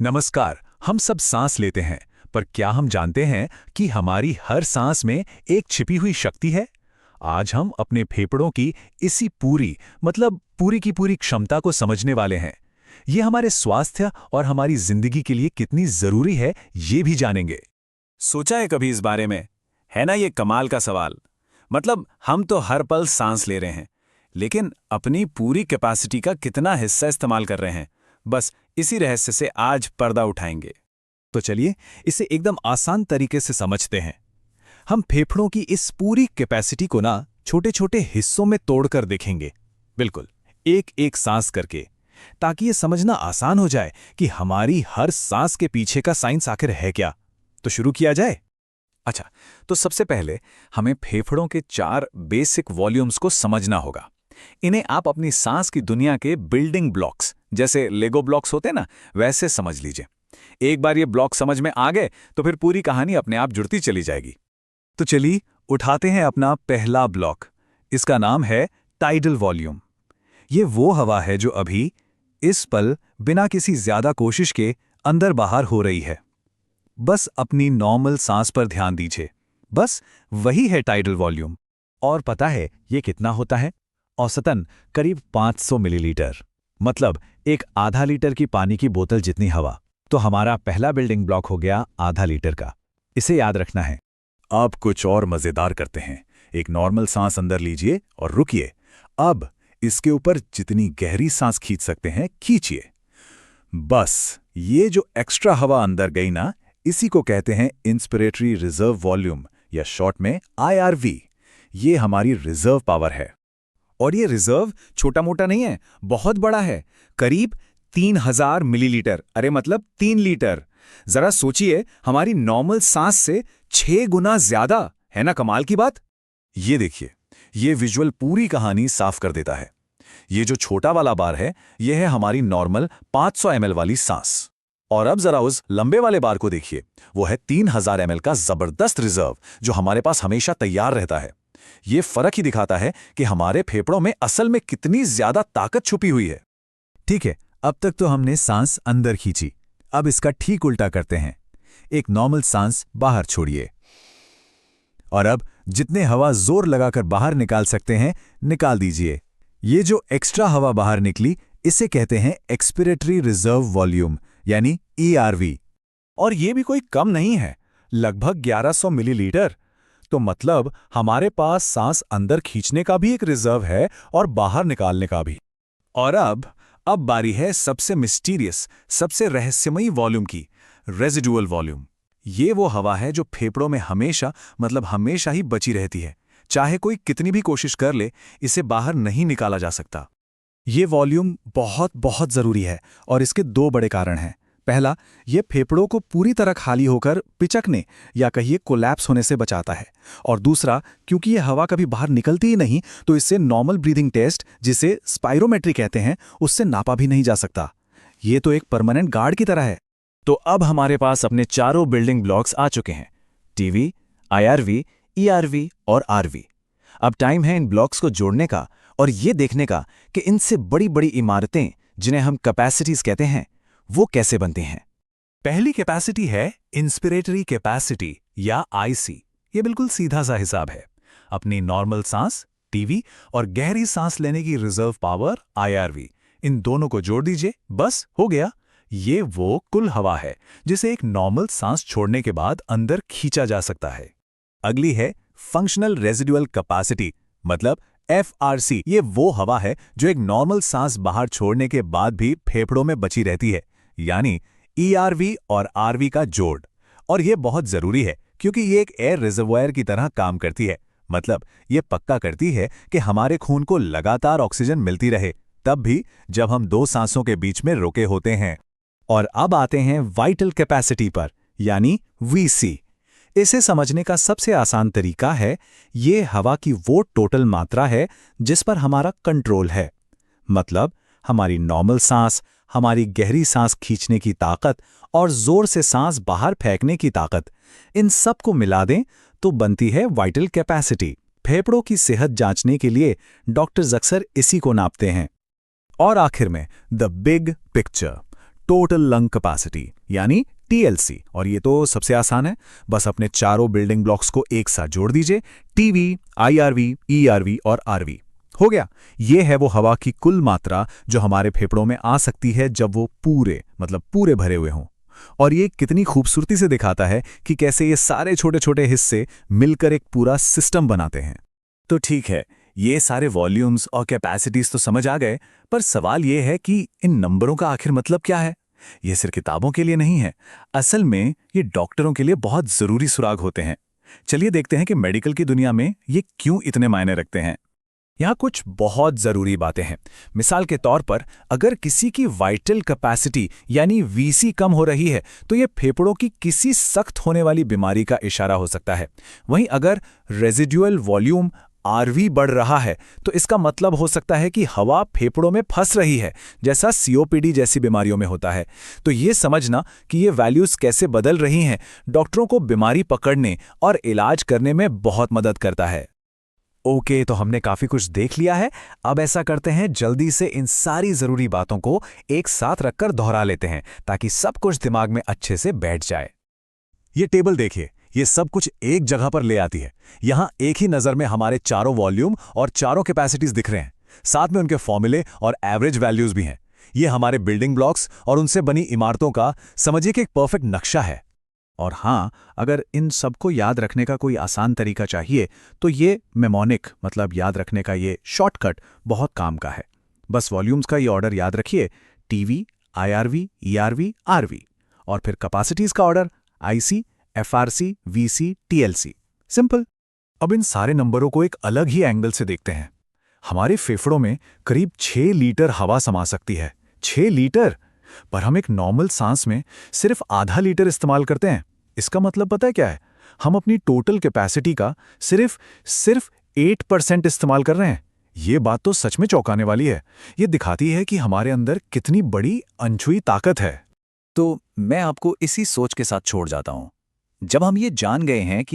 नमस्कार। हम सब सांस लेते हैं, पर क्या हम जानते हैं कि हमारी हर सांस में एक छिपी हुई शक्ति है? आज हम अपने फेफड़ों की इसी पूरी की पूरी क्षमता को समझने वाले हैं। ये हमारे स्वास्थ्य और हमारी जिंदगी के लिए कितनी जरूरी है, ये भी जानेंगे। सोचा है कभी इस बारे में? है ना ये कमाल का सवाल। मतलब हम तो हर पल सांस ले रहे हैं, लेकिन अपनी पूरी कैपेसिटी का कितना हिस्सा इस्तेमाल कर रहे हैं? बस इसी रहस्य से आज पर्दा उठाएंगे। तो चलिए इसे एकदम आसान तरीके से समझते हैं। हम फेफड़ों की इस पूरी कैपेसिटी को ना छोटे छोटे हिस्सों में तोड़कर देखेंगे। बिल्कुल, एक एक सांस करके, ताकि ये समझना आसान हो जाए कि हमारी हर सांस के पीछे का साइंस आखिर है क्या। तो शुरू किया जाए। अच्छा, तो सबसे पहले हमें फेफड़ों के 4 बेसिक वॉल्यूम्स को समझना होगा। इन्हें आप अपनी सांस की दुनिया के बिल्डिंग ब्लॉक्स, जैसे लेगो ब्लॉक्स होते हैं ना, वैसे समझ लीजिए। एक बार ये ब्लॉक समझ में आ गए तो फिर पूरी कहानी अपने आप जुड़ती चली जाएगी। तो चलिए उठाते हैं अपना पहला ब्लॉक। इसका नाम है टाइडल वॉल्यूम। ये वो हवा है जो अभी इस पल बिना किसी ज्यादा कोशिश के अंदर बाहर हो रही है। बस अपनी नॉर्मल सांस पर ध्यान दीजिए। बस वही है टाइडल वॉल्यूम। और पता है ये कितना होता है? औसतन करीब 500 मिलीलीटर, मतलब एक आधा लीटर की पानी की बोतल जितनी हवा। तो हमारा पहला बिल्डिंग ब्लॉक हो गया आधा लीटर का। इसे याद रखना है। अब कुछ और मजेदार करते हैं। एक नॉर्मल सांस अंदर लीजिए और रुकिए। अब इसके ऊपर जितनी गहरी सांस खींच सकते हैं खींचिए। बस ये जो एक्स्ट्रा हवा अंदर गई ना, इसी को कहते हैं इंस्पिरेटरी रिजर्व वॉल्यूम, या शॉर्ट में IRV। ये हमारी रिजर्व पावर है। और ये रिजर्व छोटा मोटा नहीं है, बहुत बड़ा है। करीब 3000 मिलीलीटर, अरे मतलब 3 लीटर। जरा सोचिए, हमारी नॉर्मल सांस से 6 गुना ज्यादा। है ना कमाल की बात? ये देखिए, ये विजुअल पूरी कहानी साफ कर देता है। ये जो छोटा वाला बार है, ये है हमारी नॉर्मल 500 ml वाली सांस। और अब जरा उस लंबे वाले बार को देखिए, वो है 3000 ml का जबरदस्त रिजर्व, जो हमारे पास हमेशा तैयार रहता है। ये फर्क ही दिखाता है कि हमारे फेफड़ों में असल में कितनी ज्यादा ताकत छुपी हुई है। ठीक है, अब तक तो हमने सांस अंदर खींची। अब इसका ठीक उल्टा करते हैं। एक नॉर्मल सांस बाहर छोड़िए। और अब जितने हवा जोर लगाकर बाहर निकाल सकते हैं, निकाल दीजिए। ये जो एक्स्ट्रा हवा बाहर निकली, इसे कहते हैं एक्सपिरेटरी रिजर्व वॉल्यूम, यानी ERV। और ये भी कोई कम नहीं है, लगभग 1100 मिलीलीटर। तो मतलब हमारे पास सांस अंदर खींचने का भी एक रिजर्व है और बाहर निकालने का भी। और अब बारी है सबसे मिस्टीरियस, सबसे रहस्यमयी वॉल्यूम की, रेजिडुअल वॉल्यूम। ये वो हवा है जो फेफड़ों में हमेशा ही बची रहती है। चाहे कोई कितनी भी कोशिश कर ले, इसे बाहर नहीं निकाला जा सकता। ये वॉल्यूम बहुत बहुत जरूरी है, और इसके 2 बड़े कारण हैं। पहला, ये फेफड़ों को पूरी तरह खाली होकर पिचकने या कहिए कोलैप्स होने से बचाता है। और दूसरा, क्योंकि ये हवा कभी बाहर निकलती ही नहीं, तो इससे नॉर्मल ब्रीदिंग टेस्ट, जिसे स्पाइरोमेट्री कहते हैं, उससे नापा भी नहीं जा सकता। ये तो एक परमानेंट गार्ड की तरह है। तो अब हमारे पास अपने चारों बिल्डिंग ब्लॉक्स आ चुके हैं, TV, IRV, ERV और RV। अब टाइम है इन ब्लॉक्स को जोड़ने का और ये देखने का कि इनसे बड़ी बड़ी इमारतें, जिन्हें हम कैपेसिटीज कहते हैं, वो कैसे बनती हैं। पहली कैपेसिटी है इंस्पिरेटरी कैपेसिटी, या IC। ये बिल्कुल सीधा सा हिसाब है। अपनी नॉर्मल सांस TV और गहरी सांस लेने की रिजर्व पावर IRV, इन दोनों को जोड़ दीजिए, बस हो गया। ये वो कुल हवा है जिसे एक नॉर्मल सांस छोड़ने के बाद अंदर खींचा जा सकता है। अगली है फंक्शनल रेजिडुअल कैपेसिटी, मतलब FRC। ये वो हवा है जो एक नॉर्मल सांस बाहर छोड़ने के बाद भी फेफड़ों में बची रहती है, यानी ERV और RV का जोड़। और ये बहुत जरूरी है, क्योंकि ये एक एयर रिजर्वायर की तरह काम करती है। मतलब ये पक्का करती है कि हमारे खून को लगातार ऑक्सीजन मिलती रहे, तब भी जब हम 2 सांसों के बीच में रुके होते हैं। और अब आते हैं वाइटल कैपेसिटी पर, यानी VC। इसे समझने का सबसे आसान तरीका है, ये हवा की वो टोटल मात्रा है जिस पर हमारा कंट्रोल है। मतलब हमारी नॉर्मल सांस, हमारी गहरी सांस खींचने की ताकत और जोर से सांस बाहर फेंकने की ताकत, इन सब को मिला दें तो बनती है वाइटल कैपेसिटी। फेफड़ों की सेहत जांचने के लिए डॉक्टर्स अक्सर इसी को नापते हैं। और आखिर में the big picture, total lung capacity यानी टीएलसी। और ये तो सबसे आसान है, बस अपने चारों बिल्डिंग ब्लॉक्स को एक साथ जोड़ दीजिए, टीवी, आईआरवी, ईआरवी और आरवी। हो गया। ये है वो हवा की कुल मात्रा जो हमारे फेफड़ों में आ सकती है जब वो पूरे भरे हुए हों। और ये कितनी खूबसूरती से दिखाता है कि कैसे ये सारे छोटे छोटे हिस्से मिलकर एक पूरा सिस्टम बनाते हैं। तो ठीक है, ये सारे वॉल्यूम्स और कैपेसिटीज तो समझ आ गए, पर सवाल ये है कि इन नंबरों का आखिर मतलब क्या है? ये सिर्फ किताबों के लिए नहीं है, असल में ये डॉक्टरों के लिए बहुत जरूरी सुराग होते हैं। चलिए देखते हैं कि मेडिकल की दुनिया में ये क्यों इतने मायने रखते हैं। यहाँ कुछ बहुत जरूरी बातें हैं। मिसाल के तौर पर अगर किसी की वाइटल कैपेसिटी यानी वीसी कम हो रही है तो ये फेफड़ों की किसी सख्त होने वाली बीमारी का इशारा हो सकता है। वहीं अगर रेजिडुअल वॉल्यूम आरवी बढ़ रहा है तो इसका मतलब हो सकता है कि हवा फेफड़ों में फंस रही है, जैसा सीओपीडी जैसी बीमारियों में होता है। तो ये समझना कि ये वैल्यूज कैसे बदल रही हैं डॉक्टरों को बीमारी पकड़ने और इलाज करने में बहुत मदद करता है। ओके, तो हमने काफी कुछ देख लिया है। अब ऐसा करते हैं, जल्दी से इन सारी जरूरी बातों को एक साथ रखकर दोहरा लेते हैं ताकि सब कुछ दिमाग में अच्छे से बैठ जाए। ये टेबल देखिए, ये सब कुछ एक जगह पर ले आती है। यहाँ एक ही नज़र में हमारे चारों वॉल्यूम और चारों कैपेसिटीज दिख रहे हैं, साथ में उनके फॉर्मूले और एवरेज वैल्यूज भी हैं। ये हमारे बिल्डिंग ब्लॉक्स और उनसे बनी इमारतों का समझिए कि एक परफेक्ट नक्शा है। और हाँ, अगर इन सबको याद रखने का कोई आसान तरीका चाहिए तो ये मेमोनिक मतलब याद रखने का ये शॉर्टकट बहुत काम का है। बस वॉल्यूम्स का ये ऑर्डर याद रखिए, टीवी, आईआरवी, ईआरवी, आरवी, और फिर कैपेसिटीज का order IC, FRC, VC, TLC. Simple. अब इन सारे नंबरों को एक अलग ही एंगल से देखते हैं। हमारे फेफड़ों में करीब 6 लीटर हवा समा सकती है। 6 लीटर! पर हम एक नॉर्मल सांस में सिर्फ आधा लीटर इस्तेमाल करते हैं। इसका मतलब पता है क्या है? हम अपनी टोटल कैपेसिटी का सिर्फ 8% इस्तेमाल कर रहे हैं। ये बात तो सच में चौंकाने वाली है। ये दिखाती है कि हमारे अंदर कितनी बड़ी अनछुई ताकत है। तो मैं आपको इसी सोच के साथ छोड़ जाता हूं। जब हम ये जान गए हैं कि